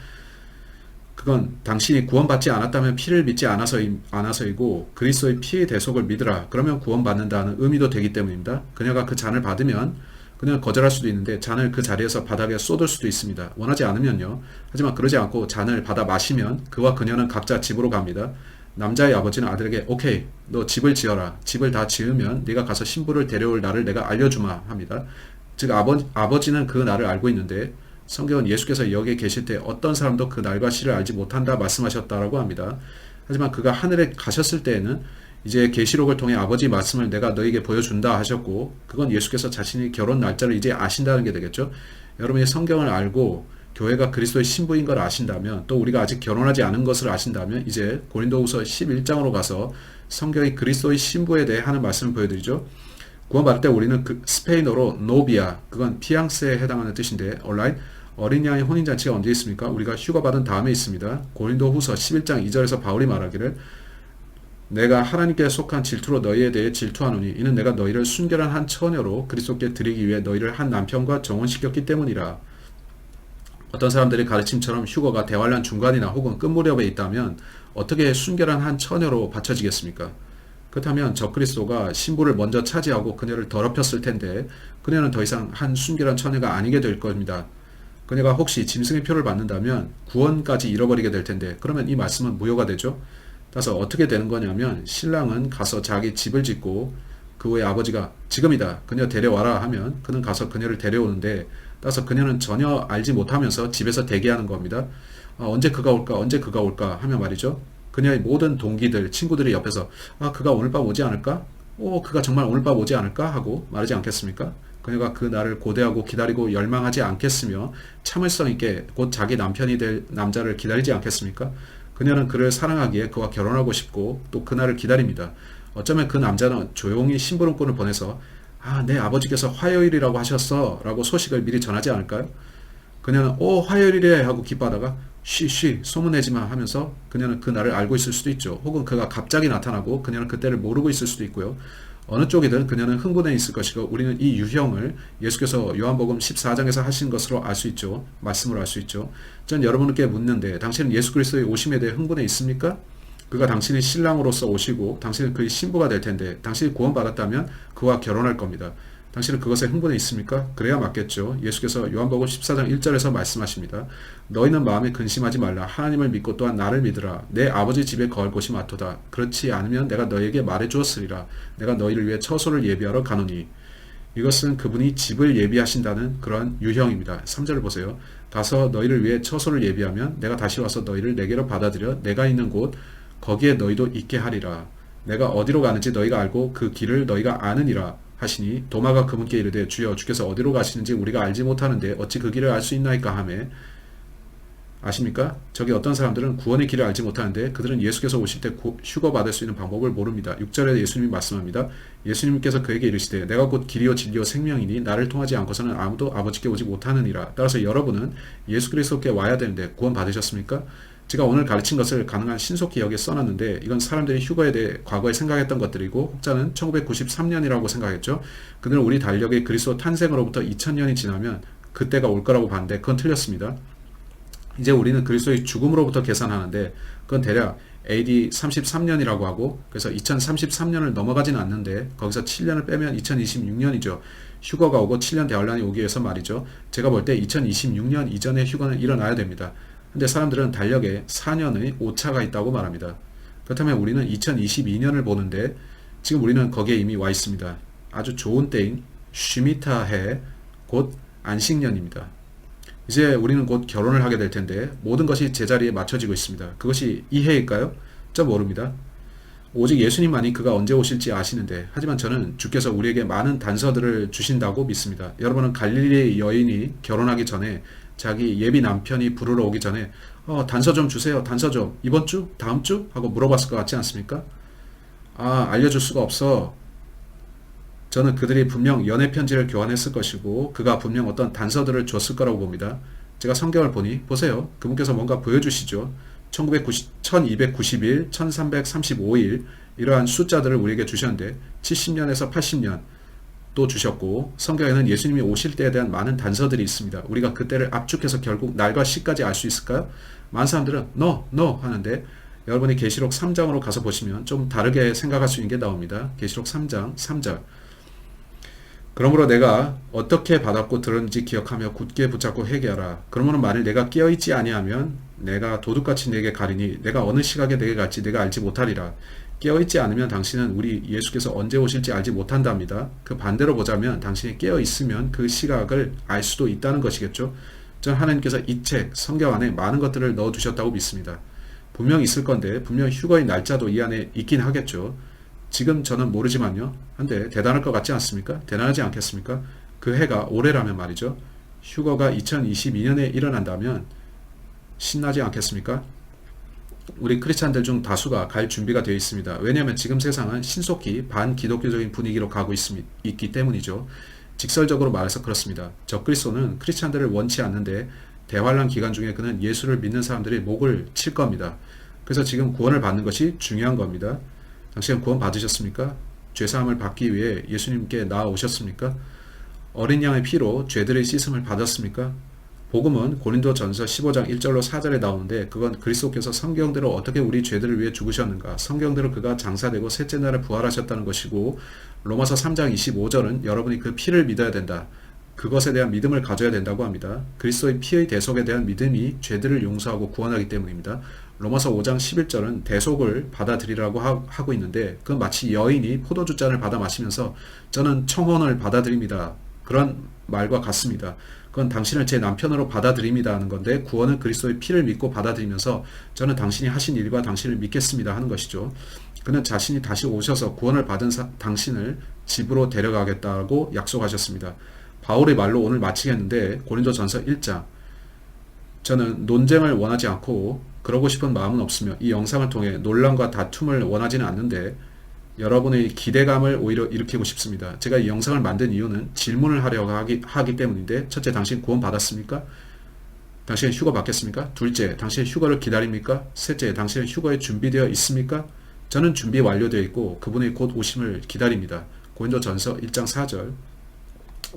그건 당신이 구원받지 않았다면 피를 믿지 않아서이고 그리스도의 피의 대속을 믿으라 그러면 구원받는다는 의미도 되기 때문입니다. 그녀가 그 잔을 받으면 그녀는 거절할 수도 있는데 잔을 그 자리에서 바닥에 쏟을 수도 있습니다. 원하지 않으면요. 하지만 그러지 않고 잔을 받아 마시면 그와 그녀는 각자 집으로 갑니다. 남자의 아버지는 아들에게 오케이 너 집을 지어라. 집을 다 지으면 네가 가서 신부를 데려올 날을 내가 알려주마 합니다. 즉 아버지는 그 날을 알고 있는데 성경은 예수께서 여기에 계실 때 어떤 사람도 그 날과 시를 알지 못한다 말씀하셨다라고 합니다. 하지만 그가 하늘에 가셨을 때에는 이제 계시록을 통해 아버지 말씀을 내가 너에게 보여준다 하셨고 그건 예수께서 자신이 결혼 날짜를 이제 아신다는 게 되겠죠. 여러분이 성경을 알고 교회가 그리스도의 신부인 걸 아신다면 또 우리가 아직 결혼하지 않은 것을 아신다면 이제 고린도후서 11장으로 가서 성경이 그리스도의 신부에 대해 하는 말씀을 보여드리죠. 구원받을 때 우리는 그 스페인어로 노비아 그건 피앙세에 해당하는 뜻인데 온라인 어린 양의 혼인잔치가 언제 있습니까? 우리가 휴가받은 다음에 있습니다. 고린도후서 11장 2절에서 바울이 말하기를 내가 하나님께 속한 질투로 너희에 대해 질투하노니 이는 내가 너희를 순결한 한 처녀로 그리스도께 드리기 위해 너희를 한 남편과 정혼시켰기 때문이라. 어떤 사람들의 가르침처럼 휴거가 대환란 중간이나 혹은 끝 무렵에 있다면 어떻게 순결한 한 처녀로 바쳐지겠습니까? 그렇다면 적그리스도가 신부를 먼저 차지하고 그녀를 더럽혔을 텐데 그녀는 더 이상 한 순결한 처녀가 아니게 될 겁니다. 그녀가 혹시 짐승의 표를 받는다면 구원까지 잃어버리게 될 텐데 그러면 이 말씀은 무효가 되죠. 따라서 어떻게 되는 거냐면 신랑은 가서 자기 집을 짓고 그 후에 아버지가 지금이다 그녀 데려와라 하면 그는 가서 그녀를 데려오는데 따라서 그녀는 전혀 알지 못하면서 집에서 대기하는 겁니다. 언제 그가 올까 하면 말이죠. 그녀의 모든 동기들 친구들이 옆에서 그가 오늘 밤 오지 않을까? 그가 정말 오늘 밤 오지 않을까? 하고 말하지 않겠습니까? 그녀가 그 날을 고대하고 기다리고 열망하지 않겠으며 참을성 있게 곧 자기 남편이 될 남자를 기다리지 않겠습니까? 그녀는 그를 사랑하기에 그와 결혼하고 싶고 또 그날을 기다립니다. 어쩌면 그 남자는 조용히 심부름꾼을 보내서 내 아버지께서 화요일이라고 하셨어 라고 소식을 미리 전하지 않을까요? 그녀는 화요일이래 하고 기뻐하다가 쉬 소문내지마 하면서 그녀는 그 날을 알고 있을 수도 있죠. 혹은 그가 갑자기 나타나고 그녀는 그때를 모르고 있을 수도 있고요. 어느 쪽이든 그녀는 흥분해 있을 것이고 우리는 이 유형을 예수께서 요한복음 14장에서 하신 것으로 알 수 있죠. 말씀으로 알 수 있죠. 전 여러분께 묻는데 당신은 예수 그리스도의 오심에 대해 흥분해 있습니까? 그가 당신의 신랑으로서 오시고 당신은 그의 신부가 될 텐데 당신이 구원받았다면 그와 결혼할 겁니다. 당신은 그것에 흥분해 있습니까? 그래야 맞겠죠. 예수께서 요한복음 14장 1절에서 말씀하십니다. 너희는 마음에 근심하지 말라. 하나님을 믿고 또한 나를 믿으라. 내 아버지 집에 거할 곳이 많도다. 그렇지 않으면 내가 너희에게 말해 주었으리라. 내가 너희를 위해 처소를 예비하러 가노니. 이것은 그분이 집을 예비하신다는 그러한 유형입니다. 3절을 보세요. 가서 너희를 위해 처소를 예비하면 내가 다시 와서 너희를 내게로 받아들여 내가 있는 곳 거기에 너희도 있게 하리라. 내가 어디로 가는지 너희가 알고 그 길을 너희가 아느니라 하시니 도마가 그분께 이르되 주여 주께서 어디로 가시는지 우리가 알지 못하는데 어찌 그 길을 알 수 있나이까 하매 아십니까? 저기 어떤 사람들은 구원의 길을 알지 못하는데 그들은 예수께서 오실 때 휴거 받을 수 있는 방법을 모릅니다. 6절에 예수님이 말씀합니다. 예수님께서 그에게 이르시되 내가 곧 길이요 진리요 생명이니 나를 통하지 않고서는 아무도 아버지께 오지 못하느니라. 따라서 여러분은 예수 그리스도께 와야 되는데 구원 받으셨습니까? 제가 오늘 가르친 것을 가능한 신속히 여기에 써놨는데 이건 사람들이 휴거에 대해 과거에 생각했던 것들이고 혹자는 1993년이라고 생각했죠. 그들은 우리 달력의 그리스도 탄생으로부터 2000년이 지나면 그때가 올 거라고 봤는데 그건 틀렸습니다. 이제 우리는 그리스도의 죽음으로부터 계산하는데 그건 대략 AD 33년이라고 하고 그래서 2033년을 넘어가지는 않는데 거기서 7년을 빼면 2026년이죠. 휴거가 오고 7년 대환란이 오기 위해서 말이죠. 제가 볼 때 2026년 이전에 휴거는 일어나야 됩니다. 근데 사람들은 달력에 4년의 오차가 있다고 말합니다. 그렇다면 우리는 2022년을 보는데 지금 우리는 거기에 이미 와 있습니다. 아주 좋은 때인 쉬미타해 곧 안식년입니다. 이제 우리는 곧 결혼을 하게 될 텐데 모든 것이 제자리에 맞춰지고 있습니다. 그것이 이 해일까요? 저 모릅니다. 오직 예수님만이 그가 언제 오실지 아시는데 하지만 저는 주께서 우리에게 많은 단서들을 주신다고 믿습니다. 여러분은 갈릴리의 여인이 결혼하기 전에 자기 예비 남편이 부르러 오기 전에 단서 좀 주세요. 단서 좀. 이번 주? 다음 주? 하고 물어봤을 것 같지 않습니까? 알려줄 수가 없어. 저는 그들이 분명 연애 편지를 교환했을 것이고 그가 분명 어떤 단서들을 줬을 거라고 봅니다. 제가 성경을 보니 보세요. 그분께서 뭔가 보여주시죠. 1291, 1335일 이러한 숫자들을 우리에게 주셨는데 70년에서 80년 또 주셨고 성경에는 예수님이 오실 때에 대한 많은 단서들이 있습니다. 우리가 그때를 압축해서 결국 날과 시까지 알 수 있을까요? 많은 사람들은 no 하는데 여러분이 계시록 3장으로 가서 보시면 좀 다르게 생각할 수 있는 게 나옵니다. 계시록 3장 3절 그러므로 내가 어떻게 받았고 들었는지 기억하며 굳게 붙잡고 회개하라. 그러므로 만일 내가 깨어있지 아니하면 내가 도둑같이 내게 가리니 내가 어느 시각에 내게 갈지 내가 알지 못하리라. 깨어있지 않으면 당신은 우리 예수께서 언제 오실지 알지 못한답니다. 그 반대로 보자면 당신이 깨어있으면 그 시각을 알 수도 있다는 것이겠죠. 저는 하나님께서 이 책 성경 안에 많은 것들을 넣어두셨다고 믿습니다. 분명 있을 건데 분명 휴거의 날짜도 이 안에 있긴 하겠죠. 지금 저는 모르지만요. 한데 대단할 것 같지 않습니까? 대단하지 않겠습니까? 그 해가 올해라면 말이죠. 휴거가 2022년에 일어난다면 신나지 않겠습니까? 우리 크리스찬들 중 다수가 갈 준비가 되어 있습니다. 왜냐하면 지금 세상은 신속히 반기독교적인 분위기로 가고 있기 때문이죠. 직설적으로 말해서 그렇습니다. 적그리스도는 크리스찬들을 원치 않는데 대환란 기간 중에 그는 예수를 믿는 사람들의 목을 칠 겁니다. 그래서 지금 구원을 받는 것이 중요한 겁니다. 당신은 구원 받으셨습니까? 죄사함을 받기 위해 예수님께 나아오셨습니까? 어린 양의 피로 죄들의 씻음을 받았습니까? 복음은 고린도전서 15장 1절로 4절에 나오는데 그건 그리스도께서 성경대로 어떻게 우리 죄들을 위해 죽으셨는가, 성경대로 그가 장사되고 셋째 날에 부활하셨다는 것이고, 로마서 3장 25절은 여러분이 그 피를 믿어야 된다. 그것에 대한 믿음을 가져야 된다고 합니다. 그리스도의 피의 대속에 대한 믿음이 죄들을 용서하고 구원하기 때문입니다. 로마서 5장 11절은 대속을 받아들이라고 하고 있는데 그건 마치 여인이 포도주잔을 받아 마시면서 저는 청혼을 받아들입니다. 그런 말과 같습니다. 그건 당신을 제 남편으로 받아들입니다 하는 건데 구원은 그리스도의 피를 믿고 받아들이면서 저는 당신이 하신 일과 당신을 믿겠습니다 하는 것이죠. 그는 자신이 다시 오셔서 구원을 받은 당신을 집으로 데려가겠다고 약속하셨습니다. 바울의 말로 오늘 마치겠는데 고린도전서 1장 저는 논쟁을 원하지 않고 그러고 싶은 마음은 없으며 이 영상을 통해 논란과 다툼을 원하지는 않는데 여러분의 기대감을 오히려 일으키고 싶습니다. 제가 이 영상을 만든 이유는 질문을 하려고 하기 때문인데 첫째, 당신 구원 받았습니까? 당신은 휴거 받겠습니까? 둘째, 당신은 휴거를 기다립니까? 셋째, 당신은 휴거에 준비되어 있습니까? 저는 준비 완료되어 있고 그분의 곧 오심을 기다립니다. 고린도전서 1장 4절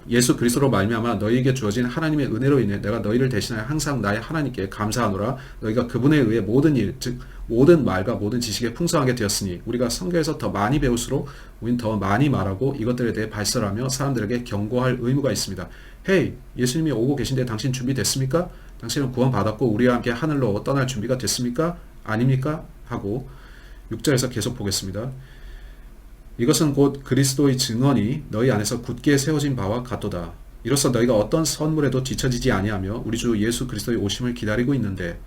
예수 그리스도로 말미암아 너희에게 주어진 하나님의 은혜로 인해 내가 너희를 대신하여 항상 나의 하나님께 감사하노라. 너희가 그분에 의해 모든 일, 즉 모든 말과 모든 지식에 풍성하게 되었으니 우리가 성경에서 더 많이 배울수록 우린 더 많이 말하고 이것들에 대해 발설하며 사람들에게 경고할 의무가 있습니다. 헤이, 예수님이 오고 계신데 당신 준비됐습니까? 당신은 구원 받았고 우리와 함께 하늘로 떠날 준비가 됐습니까? 아닙니까? 하고 6절에서 계속 보겠습니다. 이것은 곧 그리스도의 증언이 너희 안에서 굳게 세워진 바와 같도다. 이로써 너희가 어떤 선물에도 뒤처지지 아니하며 우리 주 예수 그리스도의 오심을 기다리고 있는데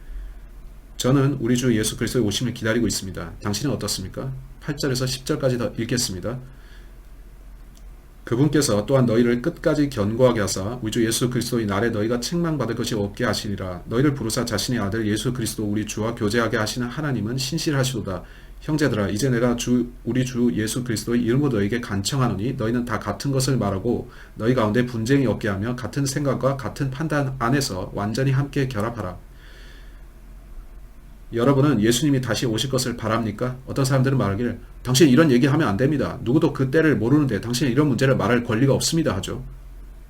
저는 우리 주 예수 그리스도의 오심을 기다리고 있습니다. 당신은 어떻습니까? 8절에서 10절까지 더 읽겠습니다. 그분께서 또한 너희를 끝까지 견고하게 하사 우리 주 예수 그리스도의 날에 너희가 책망받을 것이 없게 하시리라. 너희를 부르사 자신의 아들 예수 그리스도 우리 주와 교제하게 하시는 하나님은 신실하시도다. 형제들아, 이제 내가 우리 주 예수 그리스도의 이름으로 너희에게 간청하노니 너희는 다 같은 것을 말하고 너희 가운데 분쟁이 없게 하며 같은 생각과 같은 판단 안에서 완전히 함께 결합하라. 여러분은 예수님이 다시 오실 것을 바랍니까? 어떤 사람들은 말하기를 당신 이런 얘기하면 안 됩니다. 누구도 그 때를 모르는데 당신이 이런 문제를 말할 권리가 없습니다 하죠.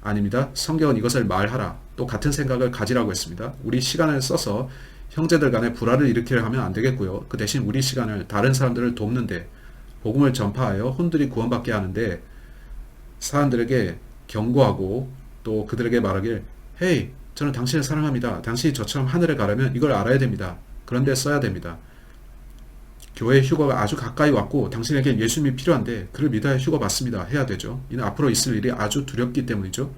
아닙니다. 성경은 이것을 말하라. 또 같은 생각을 가지라고 했습니다. 우리 시간을 써서 형제들 간에 불화를 일으키려 하면 안 되겠고요. 그 대신 우리 시간을 다른 사람들을 돕는데 복음을 전파하여 혼들이 구원받게 하는데 사람들에게 경고하고 또 그들에게 말하길 헤이 저는 당신을 사랑합니다. 당신이 저처럼 하늘에 가려면 이걸 알아야 됩니다. 그런데 써야 됩니다. 교회 휴거가 아주 가까이 왔고 당신에게 예수님이 필요한데 그를 믿어야 휴거 받습니다. 해야 되죠. 이는 앞으로 있을 일이 아주 두렵기 때문이죠.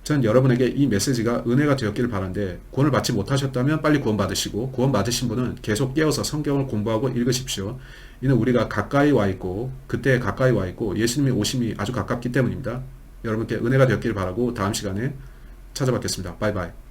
저는 여러분에게 이 메시지가 은혜가 되었기를 바라는데 구원을 받지 못하셨다면 빨리 구원 받으시고 구원 받으신 분은 계속 깨어서 성경을 공부하고 읽으십시오. 이는 우리가 가까이 와 있고 그때 가까이 와 있고 예수님의 오심이 아주 가깝기 때문입니다. 여러분께 은혜가 되었기를 바라고 다음 시간에 찾아뵙겠습니다. 바이바이.